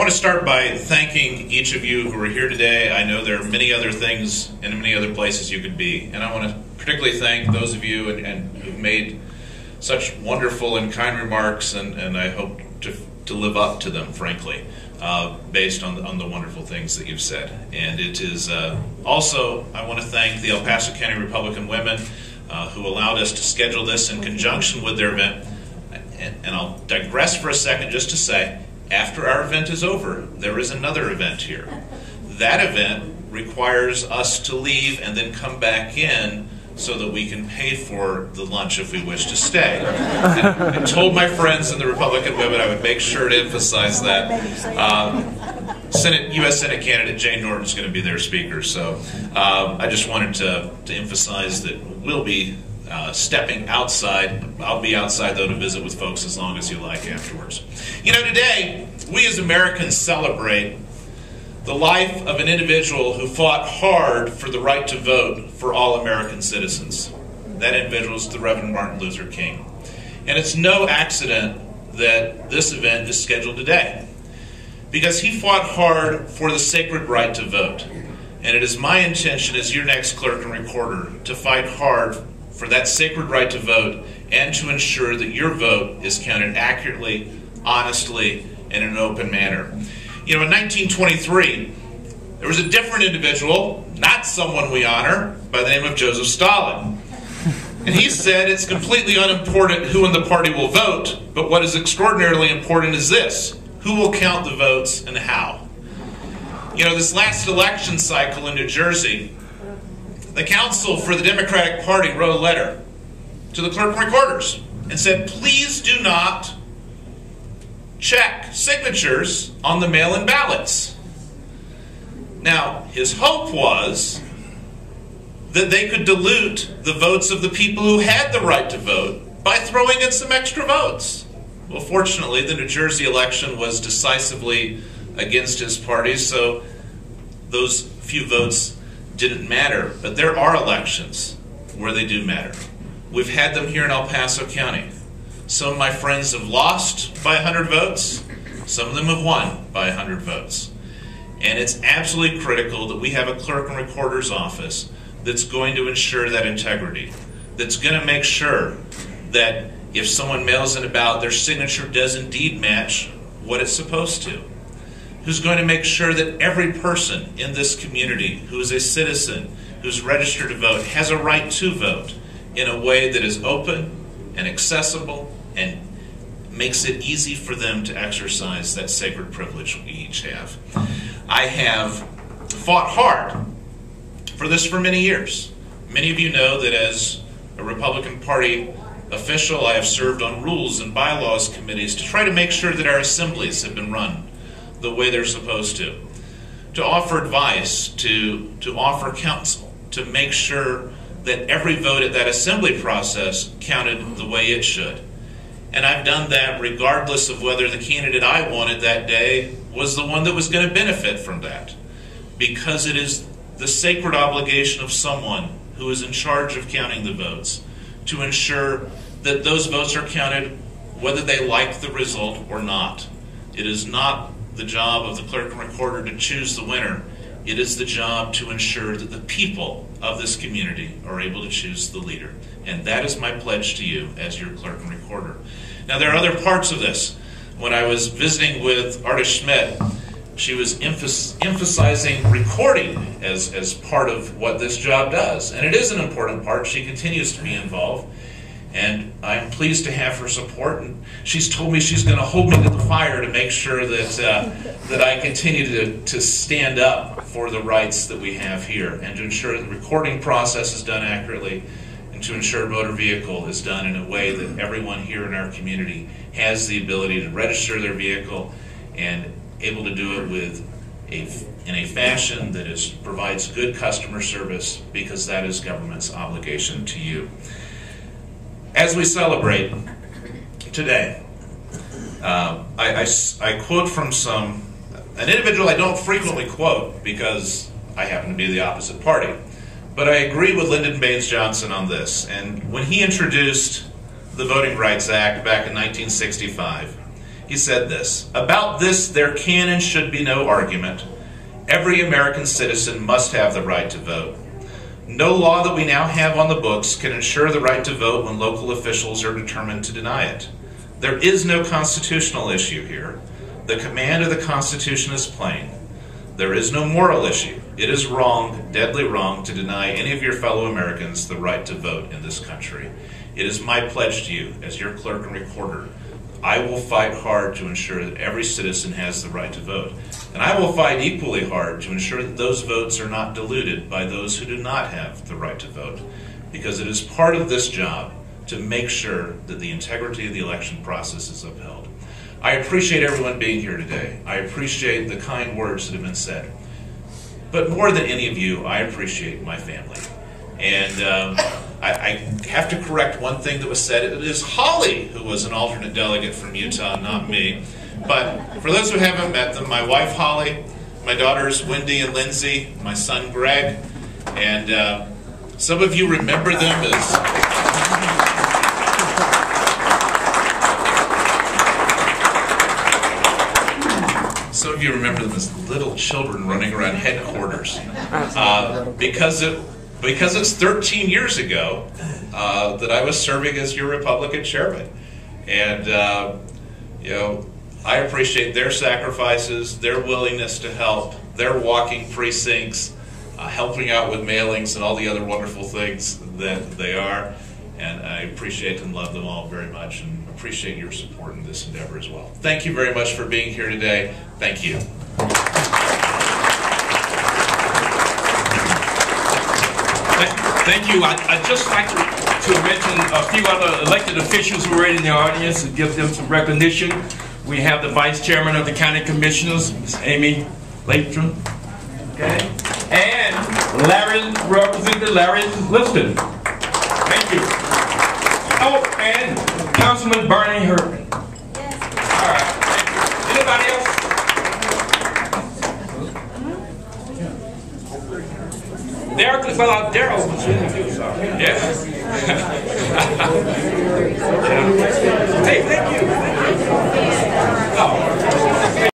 want to start by thanking each of you who are here today. I know there are many other things and many other places you could be, and I want to particularly thank those of you and who've made such wonderful and kind remarks, and I hope to live up to them, frankly, based on the wonderful things that you've said. And it is also, I want to thank the El Paso County Republican women who allowed us to schedule this in conjunction with their event. And I'll digress for a second just to say, after our event is over, there is another event here. That event requires us to leave and then come back in so that we can pay for the lunch if we wish to stay. I told my friends in the Republican women I would make sure to emphasize that. U.S. Senate candidate Jane Norton is going to be their speaker, so I just wanted to emphasize that we'll be stepping outside. I'll be outside, though, to visit with folks as long as you like afterwards. You know, today, we as Americans celebrate the life of an individual who fought hard for the right to vote for all American citizens. That individual is the Reverend Martin Luther King. And it's no accident that this event is scheduled today, because he fought hard for the sacred right to vote. And it is my intention as your next clerk and recorder to fight hard for that sacred right to vote and to ensure that your vote is counted accurately, honestly, and in an open manner. You know, in 1923, there was a different individual, not someone we honor, by the name of Joseph Stalin. And he said it's completely unimportant who in the party will vote, but what is extraordinarily important is this: who will count the votes and how. You know, this last election cycle in New Jersey, the counsel for the Democratic Party wrote a letter to the clerk and recorders and said, please do not check signatures on the mail-in ballots. Now, his hope was that they could dilute the votes of the people who had the right to vote by throwing in some extra votes. Well, fortunately, the New Jersey election was decisively against his party, so those few votes didn't matter. But there are elections where they do matter. We've had them here in El Paso County. Some of my friends have lost by 100 votes. Some of them have won by 100 votes. And it's absolutely critical that we have a clerk and recorder's office that's going to ensure that integrity, that's going to make sure that if someone mails in a ballot, their signature does indeed match what it's supposed to. Who's going to make sure that every person in this community who is a citizen, who's registered to vote, has a right to vote in a way that is open and accessible and makes it easy for them to exercise that sacred privilege we each have. I have fought hard for this for many years. Many of you know that as a Republican Party official, I have served on rules and bylaws committees to try to make sure that our assemblies have been run the way they're supposed to offer advice, to offer counsel, to make sure that every vote at that assembly process counted the way it should. And I've done that regardless of whether the candidate I wanted that day was the one that was going to benefit from that, because it is the sacred obligation of someone who is in charge of counting the votes to ensure that those votes are counted whether they like the result or not. It is not the job of the clerk and recorder to choose the winner. It is the job to ensure that the people of this community are able to choose the leader. And that is my pledge to you as your clerk and recorder. Now, there are other parts of this. When I was visiting with Arta Schmidt, she was emphasizing recording as part of what this job does. And it is an important part. She continues to be involved. And I'm pleased to have her support. And she's told me she's going to hold me to the fire to make sure that I continue to stand up for the rights that we have here, and to ensure the recording process is done accurately, and to ensure motor vehicle is done in a way that everyone here in our community has the ability to register their vehicle and able to do it in a fashion that provides good customer service, because that is government's obligation to you. As we celebrate today, I quote from an individual I don't frequently quote because I happen to be the opposite party, but I agree with Lyndon Baines Johnson on this. And when he introduced the Voting Rights Act back in 1965, He said this: "About this there can and should be no argument. Every American citizen must have the right to vote. No law that we now have on the books can ensure the right to vote when local officials are determined to deny it. There is no constitutional issue here. The command of the Constitution is plain. There is no moral issue. It is wrong, deadly wrong, to deny any of your fellow Americans the right to vote in this country. It is my pledge to you, as your clerk and recorder, I will fight hard to ensure that every citizen has the right to vote. And I will fight equally hard to ensure that those votes are not diluted by those who do not have the right to vote, because it is part of this job to make sure that the integrity of the election process is upheld." I appreciate everyone being here today. I appreciate the kind words that have been said. But more than any of you, I appreciate my family. And I have to correct one thing that was said. It is Holly who was an alternate delegate from Utah, not me. But for those who haven't met them, my wife Holly, my daughters Wendy and Lindsay, my son Greg, and some of you remember them as... Some of you remember them as little children running around headquarters. Because it's 13 years ago that I was serving as your Republican chairman. And, you know, I appreciate their sacrifices, their willingness to help, their walking precincts, helping out with mailings and all the other wonderful things that they are. And I appreciate and love them all very much, and appreciate your support in this endeavor as well. Thank you very much for being here today. Thank you. Thank you. I'd just like to mention a few other elected officials who are in the audience and give them some recognition. We have the Vice Chairman of the County Commissioners, Ms. Amy Latron, okay, and Representative Larry Liston. Thank you. Oh, and Councilman Barney Herman. Yes. All right. Anybody else? Daryl was in the news. Yeah.